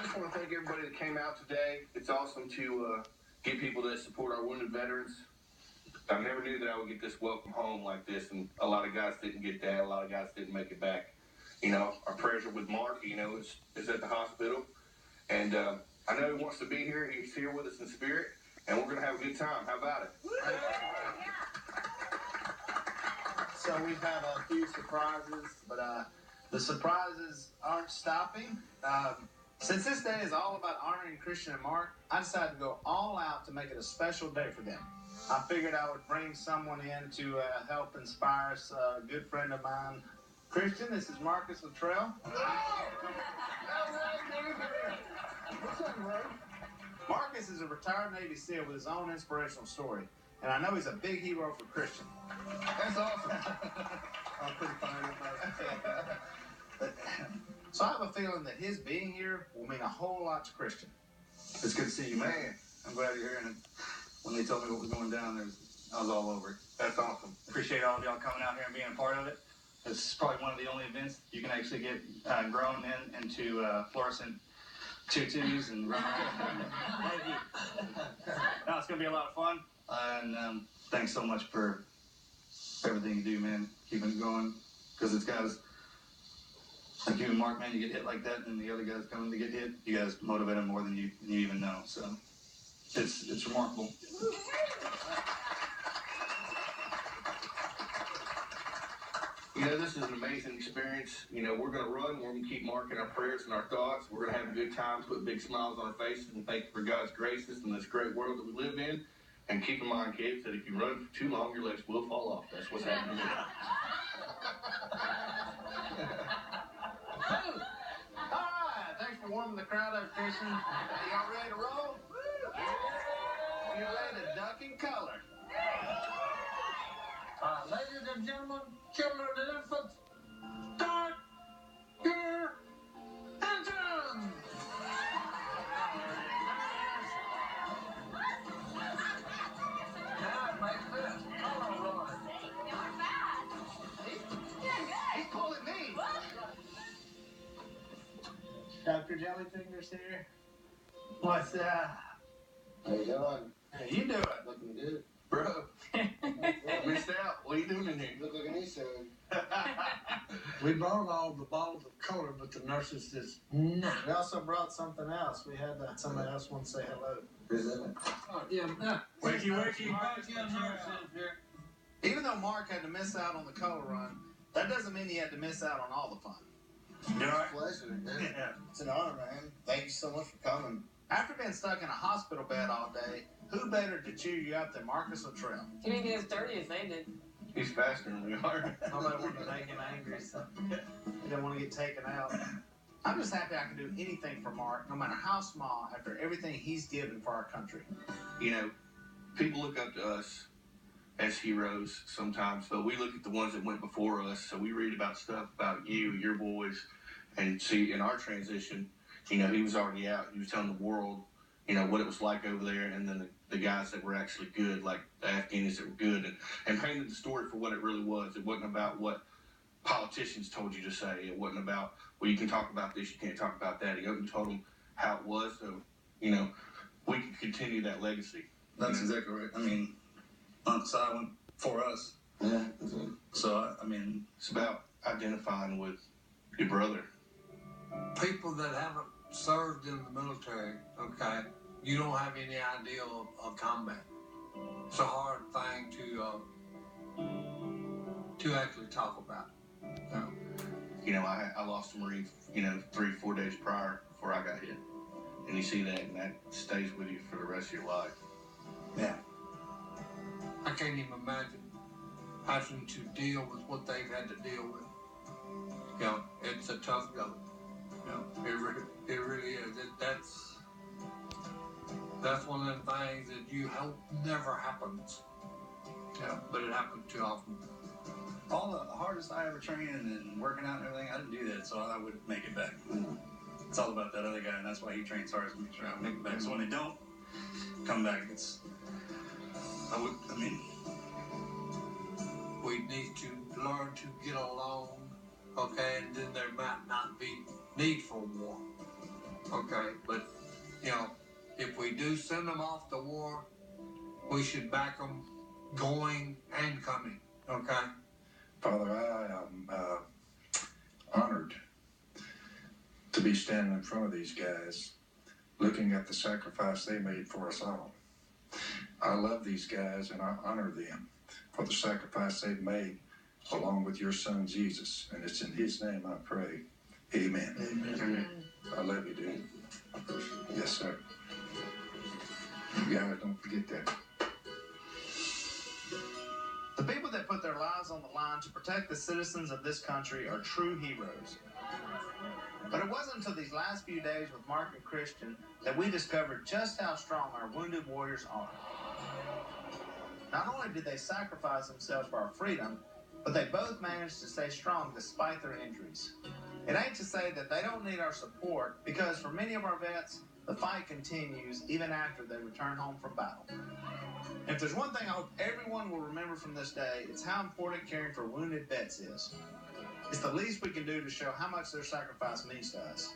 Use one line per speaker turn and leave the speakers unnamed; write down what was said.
I just want to thank everybody that came out today. It's awesome to get people that support our wounded veterans. I never knew that I would get this welcome home like this, and a lot of guys didn't get that. A lot of guys didn't make it back. Our prayers are with Mark. Is at the hospital, and I know he wants to be here. He's here with us in spirit, and we're gonna have a good time. How about it?
So we've had a few surprises, but the surprises aren't stopping. Since this day is all about honoring Christian and Mark, I decided to go all out to make it a special day for them. I figured I would bring someone in to help inspire us. A good friend of mine, Christian. This is Marcus Luttrell.
What's up, bro?
Marcus is a retired Navy SEAL with his own inspirational story, and I know he's a big hero for Christian.
That's awesome.
I'm pretty fine with that. So I have a feeling that his being here will mean a whole lot to Christian.
It's good to see you, man. I'm glad you're here. And when they told me what was going down, I was all over it.
That's awesome.
Appreciate all of y'all coming out here and being a part of it. This is probably one of the only events you can actually get grown into fluorescent tutus and run around. No, it's going to be a lot of fun. And thanks so much for everything you do, man. Keeping it going. Because it's guys like you and Mark, man, you get hit like that, and the other guys coming to get hit, you guys motivate them more than you even know. So it's remarkable.
This is an amazing experience. We're going to run. We're going to keep Mark in our prayers and our thoughts. We're going to have a good time, put big smiles on our faces, and thank you for God's graces in this great world that we live in. And keep in mind, kids, that if you run for too long, your legs will fall off. That's what's happening to me.
All right, thanks for warming the crowd up, Christian. Y'all ready to roll? You ready to duck in color?
Ladies and gentlemen, children and infants, start your engines! Now it makes this color run.
He's pulling me. Dr. Jellyfingers here. What's up?
How you doing?
How you doing?
Looking good. Bro, missed out. What are you doing in here? Look like an Easter egg.
We brought all the bottles of color, but the nurses says, no.
We also brought something else. We had somebody else want to say hello.
Who's that?
Oh, yeah,
Wakey.
Even though Mark had to miss out on the color run, that doesn't mean he had to miss out on all the fun.
Pleasure, man.
Yeah.
It's an honor, man. Thank you so much for coming.
After being stuck in a hospital bed all day, who better to cheer you up than Marcus Luttrell?
He didn't get as dirty as they did.
He's faster than we are.
Nobody wanted to make him angry, so he didn't want to get taken out. I'm just happy I can do anything for Mark, no matter how small, after everything he's given for our country.
People look up to us as heroes sometimes, but we look at the ones that went before us, so we read about stuff about you, your boys, and see in our transition, he was already out. He was telling the world, what it was like over there, and then the guys that were actually good, like the Afghans that were good, and painted the story for what it really was. It wasn't about what politicians told you to say. It wasn't about, well, you can talk about this, you can't talk about that. He told them how it was, so, we can continue that legacy.
That's exactly right. I mean, on silent for us.
Yeah, that's it.
So,
It's about identifying with your brother.
People that haven't served in the military, okay, you don't have any idea of combat. It's a hard thing to actually talk about.
I lost a Marine, 3-4 days prior before I got hit. And you see that, and that stays with you for the rest of your life.
yeah.
I can't even imagine having to deal with what they've had to deal with. It's a tough go. It really is. That's one of them things that you hope never happens. But it happens too often.
All the hardest I ever trained and working out and everything, I didn't do that, so I would make it back. It's all about that other guy, and that's why he trains hard, to make sure I make it back. So when they don't come back,
we need to learn to get along, okay, and then there might not be need for war. Okay, but, if we do send them off to war, we should back them going and coming, okay?
Father, I am honored to be standing in front of these guys, looking at the sacrifice they made for us all. I love these guys and I honor them for the sacrifice they've made along with your son Jesus. And it's in his name I pray. Amen.
Amen.
I love you, dude. Yes, sir. You guys don't forget that.
The people that put their lives on the line to protect the citizens of this country are true heroes. But it wasn't until these last few days with Mark and Christian that we discovered just how strong our wounded warriors are. Not only did they sacrifice themselves for our freedom, but they both managed to stay strong despite their injuries. It ain't to say that they don't need our support, because for many of our vets, the fight continues even after they return home from battle. If there's one thing I hope everyone will remember from this day, it's how important caring for wounded vets is. It's the least we can do to show how much their sacrifice means to us.